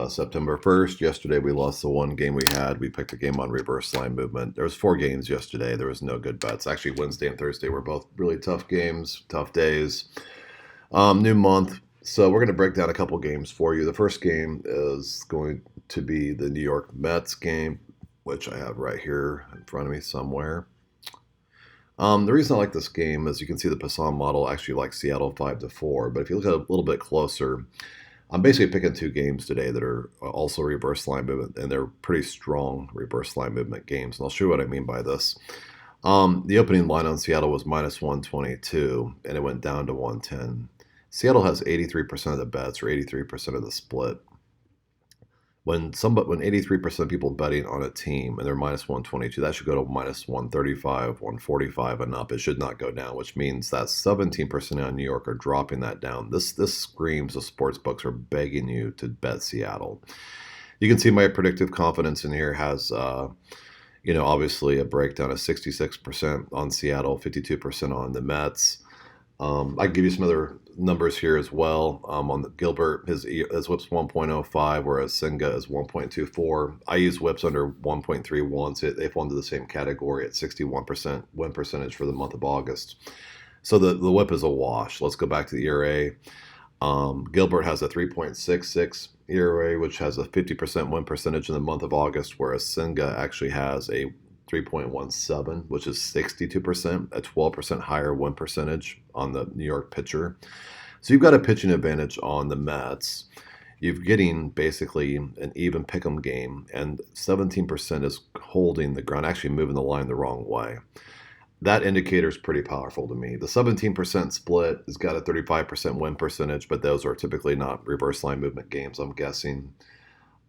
September 1st. Yesterday we lost the one game we had. We picked a game on reverse line movement. There was 4 games yesterday. There was no good bets. Actually, Wednesday and Thursday were both really tough games, tough days. New month. So we're going to break down a couple games for you. The first game is going to be the New York Mets game, which I have right here in front of me somewhere. The reason I like this game is you can see the Poisson model actually likes Seattle 5-4. But if you look at it a little bit closer, I'm basically picking 2 games today that are also reverse line movement, and they're pretty strong reverse line movement games. And I'll show you what I mean by this. The opening line on Seattle was minus 122, and it went down to 110. Seattle has 83% of the bets, or 83% of the split. When 83% of people betting on a team and they're minus 122, that should go to minus 135, 145 and up. It should not go down, which means that 17% on New York are dropping that down. This screams the sports books are begging you to bet Seattle. You can see my predictive confidence in here has, obviously a breakdown of 66% on Seattle, 52% on the Mets. I can give you some other numbers here as well. On the Gilbert, his whip's 1.05, whereas Senga is 1.24. I use whips under 1.31, so they fall into the same category at 61% win percentage for the month of August. So the whip is a wash. Let's go back to the ERA. Gilbert has a 3.66 ERA, which has a 50% win percentage in the month of August, whereas Senga actually has a 3.17, which is 62%, a 12% higher win percentage on the New York pitcher. So you've got a pitching advantage on the Mets. You're getting basically an even pick'em game, and 17% is holding the ground, actually moving the line the wrong way. That indicator is pretty powerful to me. The 17% split has got a 35% win percentage, but those are typically not reverse line movement games, I'm guessing.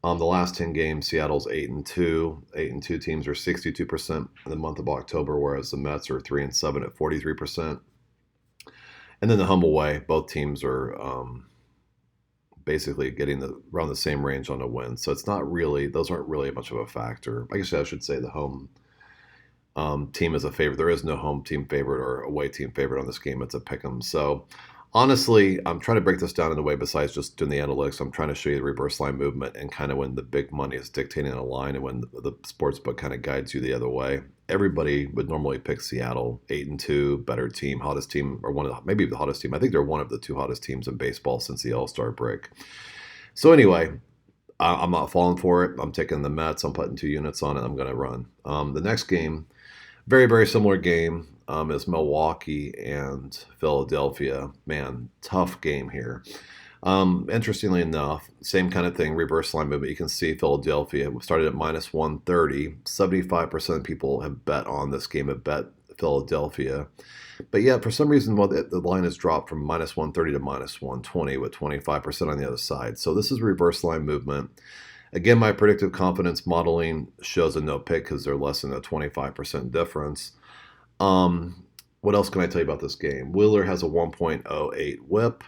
The last 10 games, Seattle's 8-2. 8-2 teams are 62% in the month of October, whereas the Mets are 3-7 at 43%. And then the humble way, both teams are basically getting around the same range on a win. So it's not really; those aren't really much of a factor. I guess I should say the home team is a favorite. There is no home team favorite or away team favorite on this game. It's a pick'em. So honestly, I'm trying to break this down in a way besides just doing the analytics. I'm trying to show you the reverse line movement and kind of when the big money is dictating a line and when the sports book kind of guides you the other way. Everybody would normally pick Seattle, 8-2, better team, hottest team, or maybe the hottest team. I think they're one of the 2 hottest teams in baseball since the All-Star break. So anyway, I'm not falling for it. I'm taking the Mets. I'm putting 2 units on it. I'm going to run. The next game, very, very similar game. Is Milwaukee and Philadelphia. Man, tough game here. Interestingly enough, same kind of thing, reverse line movement. You can see Philadelphia started at minus 130. 75% of people have bet on this game, have bet Philadelphia. But yeah, for some reason, the line has dropped from minus 130 to minus 120 with 25% on the other side. So this is reverse line movement. Again, my predictive confidence modeling shows a no pick because they're less than a 25% difference. What else can I tell you about this game? Wheeler has a 1.08 whip,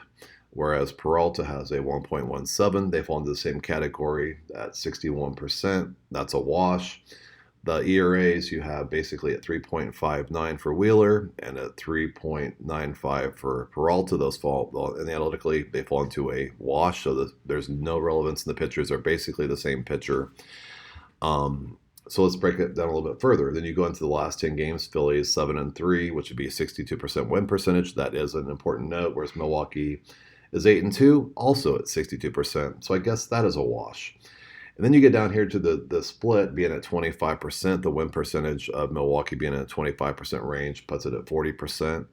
whereas Peralta has a 1.17. They fall into the same category at 61%. That's a wash. The ERAs you have basically at 3.59 for Wheeler and at 3.95 for Peralta. Those fall, and analytically, they fall into a wash, so there's no relevance in the pitchers. They're basically the same pitcher. So let's break it down a little bit further. Then you go into the last 10 games. Philly is 7-3, which would be a 62% win percentage. That is an important note, whereas Milwaukee is 8-2, also at 62%. So I guess that is a wash. And then you get down here to the split being at 25%, the win percentage of Milwaukee being in a 25% range, puts it at 40%.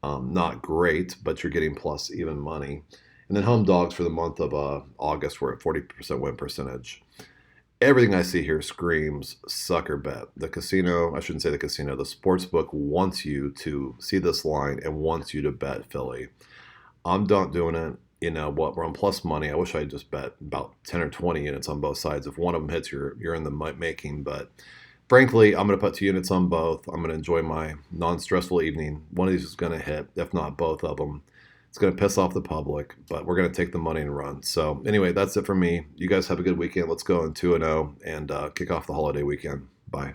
Not great, but you're getting plus even money. And then home dogs for the month of August were at 40% win percentage. Everything I see here screams sucker bet. The casino, I shouldn't say the casino, the sports book wants you to see this line and wants you to bet Philly. I'm not doing it. We're on plus money. I wish I just bet about 10 or 20 units on both sides. If one of them hits, you're in the making. But frankly, I'm going to put 2 units on both. I'm going to enjoy my non-stressful evening. One of these is going to hit, if not both of them. It's going to piss off the public, but we're going to take the money and run. So anyway, that's it for me. You guys have a good weekend. Let's go in 2-0 and kick off the holiday weekend. Bye.